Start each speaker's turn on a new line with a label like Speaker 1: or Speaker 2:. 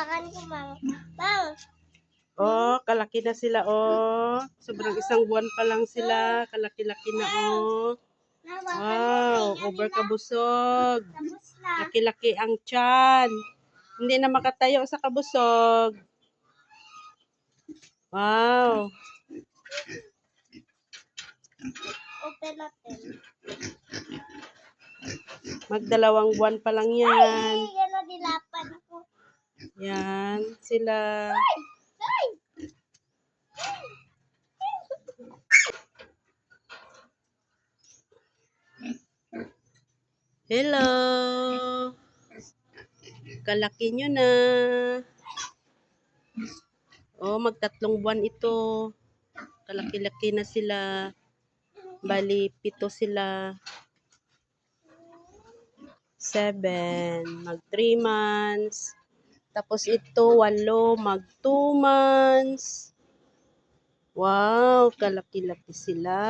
Speaker 1: Hawakan ko, Mama. Mama.
Speaker 2: Oh, kalaki na sila, oh. Sobrang isang buwan pa lang sila. Kalaki-laki na, oh. Wow, over kabusog.
Speaker 1: Tapos na.
Speaker 2: Laki-laki ang tiyan. Hindi na makatayo sa kabusog. Wow.
Speaker 1: Open natin.
Speaker 2: Magdalawang buwan pa lang yan.
Speaker 1: Ay, yan na dilapan ko.
Speaker 2: Yan, sila.
Speaker 1: Ay!
Speaker 2: Hello. Kalaki nyo na. Oh, magtatlong buwan ito. Kalaki-laki na sila. Bali, 7 sila. 7. Mag 3 months. Tapos ito, 8. Mag 2 months. Wow, kalaki-laki sila.